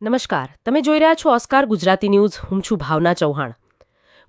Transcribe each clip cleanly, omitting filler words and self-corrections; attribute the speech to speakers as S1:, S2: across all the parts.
S1: નમસ્કાર, તમે જોઈ રહ્યા છો ઓસ્કાર ગુજરાતી ન્યૂઝ. હું છું ભાવના ચૌહાણ.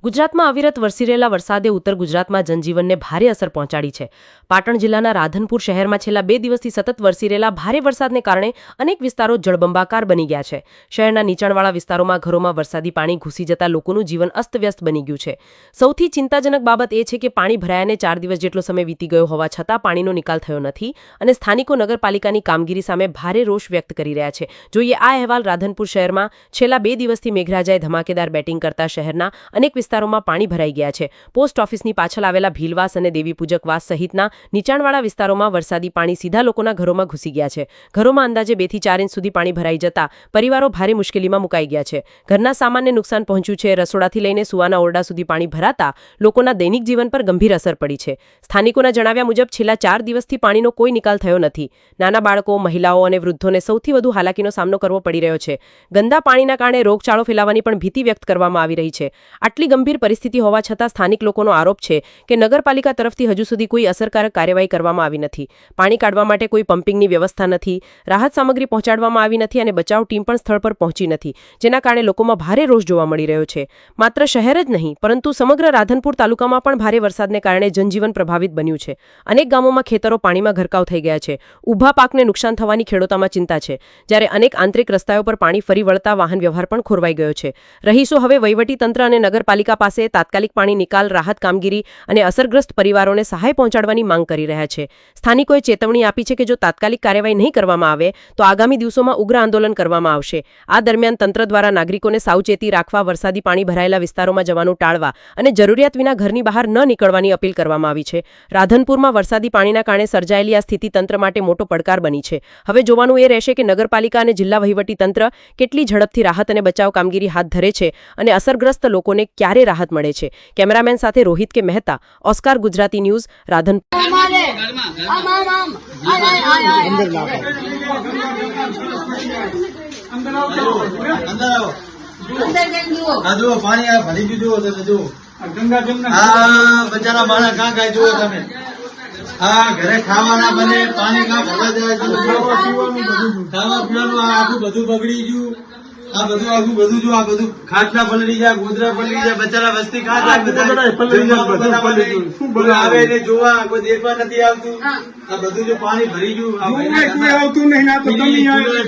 S1: ગુજરાતમાં અવિરત વરસી રહેલા વરસાદે ઉત્તર ગુજરાતમાં જનજીવનને ભારે અસર પહોંચાડી છે. પાટણ જિલ્લાના રાધનપુર શહેરમાં છેલ્લા 2 દિવસથી સતત વરસી રહેલા ભારે વરસાદને કારણે અનેક વિસ્તારો જળબંબાકાર બની ગયા છે. શહેરના નીચાણવાળા વિસ્તારોમાં ઘરોમાં વરસાદી પાણી ઘૂસી જતા લોકોનું જીવન અસ્તવ્યસ્ત બની ગયું છે. સૌથી ચિંતાજનક બાબત એ છે કે પાણી ભરાયાને 4 દિવસ જેટલો સમય વીતી ગયો હોવા છતાં પાણીનો નિકાલ થયો નથી અને સ્થાનિકો નગરપાલિકાની કામગીરી સામે ભારે રોષ વ્યક્ત કરી રહ્યા છે. જોઈએ આ અહેવાલ. રાધનપુર શહેરમાં છેલ્લા 2 દિવસથી મેઘરાજાએ ધમાકેદાર બેટિંગ કરતા શહેરના અનેક વિસ્તારોમાં પાણી ભરાઈ ગયા છે. પોસ્ટ ઓફિસની પાછળ આવેલા ભીલવાસ અને દેવીપૂજકવાસ સહિતના નીચાણવાળા વિસ્તારોમાં વરસાદી પાણી સીધા લોકોના ઘરોમાં ઘૂસી ગયા છે. ઘરોમાં અંદાજે 2 થી 4 ઇંચ સુધી પાણી ભરાઈ જતા પરિવારો ભારે મુશ્કેલીમાં મુકાઈ ગયા છે. ઘરના સામાનને નુકસાન પહોંચ્યું છે. રસોડાથી લઈને સુવાના ઓરડા સુધી પાણી ભરાતા લોકોના દૈનિક જીવન પર ગંભીર અસર પડી છે. સ્થાનિકોના જણાવ્યા મુજબ છેલ્લા 4 દિવસથી પાણીનો કોઈ નિકાલ થયો નથી. નાના બાળકો, મહિલાઓ અને વૃદ્ધોને સૌથી વધુ હાલાકીનો સામનો કરવો પડી રહ્યો છે. ગંદા પાણીના કારણે રોગચાળો ફેલાવાની પણ ભીતિ વ્યક્ત કરવામાં આવી રહી છે. આટલી ગંભીર પરિસ્થિતિ હોવા છતાં સ્થાનિક લોકોનો આરોપ છે કે નગરપાલિકા તરફથી હજુ સુધી કોઈ અસરકારક કાર્યવાહી કરવામાં આવી નથી. પાણી કાઢવા માટે કોઈ પમ્પિંગની વ્યવસ્થા નથી, રાહત સામગ્રી પહોંચાડવામાં આવી નથી અને બચાવ ટીમ પણ સ્થળ પર પહોંચી નથી, જેના કારણે લોકોમાં ભારે રોષ જોવા મળી રહ્યો છે. માત્ર શહેર જ નહીં પરંતુ સમગ્ર રાધનપુર તાલુકામાં પણ ભારે વરસાદને કારણે જનજીવન પ્રભાવિત બન્યું છે. અનેક ગામોમાં ખેતરો પાણીમાં ગરકાવ થઈ ગયા છે. ઊભા પાકને નુકસાન થવાની ખેડૂતોમાં ચિંતા છે, જ્યારે અનેક આંતરિક રસ્તાઓ પર પાણી ફરી વળતા વાહન વ્યવહાર પણ ખોરવાઈ ગયો છે. રહીશો હવે વહીવટીતંત્ર અને નગરપાલિકા પાસે તાત્કાલિક પાણી નિકાલ, રાહત કામગીરી અને અસરગ્રસ્ત પરિવારોને સહાય પહોંચાડવાની માંગ કરી રહ્યા છે. સ્થાનિકોએ ચેતવણી આપી છે કે જો તાત્કાલિક કાર્યવાહી નહીં કરવામાં આવે તો આગામી દિવસોમાં ઉગ્ર આંદોલન કરવામાં આવશે. આ દરમિયાન તંત્ર દ્વારા નાગરિકોને સાવચેતી રાખવા, વરસાદી પાણી ભરાયેલા વિસ્તારોમાં જવાનું ટાળવા અને જરૂરિયાત વિના ઘરની બહાર ન નીકળવાની અપીલ કરવામાં આવી છે. રાધનપુરમાં વરસાદી પાણીના કારણે સર્જાયેલી આ સ્થિતિ તંત્ર માટે મોટો પડકાર બની છે. હવે જોવાનું એ રહેશે કે નગરપાલિકા અને જિલ્લા વહીવટીતંત્ર કેટલી ઝડપથી રાહત અને બચાવ કામગીરી હાથ ધરે છે અને અસરગ્રસ્ત લોકોને ક્યારે રાહત મળે છે. કેમેરામેન સાથે રોહિત કે મહેતા, ઓસ્કાર ગુજરાતી ન્યૂઝ, રાધનપુર.
S2: ઘરે ખાવાના બને, પાણી ના ભરવા જાય, ખાવા પીવાનું આખું બધું બગડી ગયું. આ બધું આખું બધું જો આ બધું ખાટલા પલળી જાય, ગોદરા પલળી જાય, બચારા વસ્તી ખા જાય, આવે એને જોવા કોઈ દેખવા નથી આવતું. આ બધું જો પાણી ભરી ગયું, આવતું નહીં,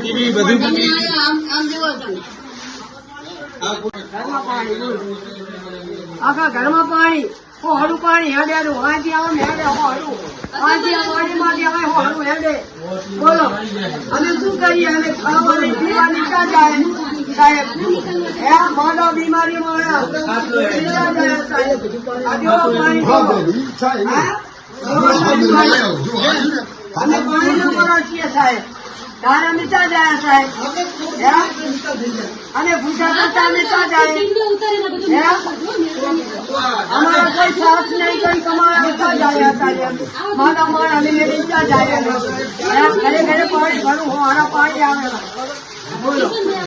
S2: ટીવી બધું
S3: આખા ઘરમાં પાણી, હોડું પાણી હેડે, વાંચી આવે હેડે, હોડું વાંચી વાડીમાંથી આવે, હોડું હેડે. બોલો અમે શું કરીએ? અમે ખાવાની પીવાની ક્યાં જાય સાહેબ? હે માનવ બીમારી મળ્યા સાહેબ. આ કેવો પાણી અમે પાણીનો કરો છીએ સાહેબ. તારે અમે ક્યાં જાય સાહેબ? અને ભૂષા મીઠા જાય. અમારા કોઈ સાથ નહીં, કોઈ કમાવા ઊંચા જાય સાહેબ. મારા માણ અને મેરી ઊંચા જાય. ઘરે ઘરે પાણી ભરું, હું આના પાણી આવે. બોલો.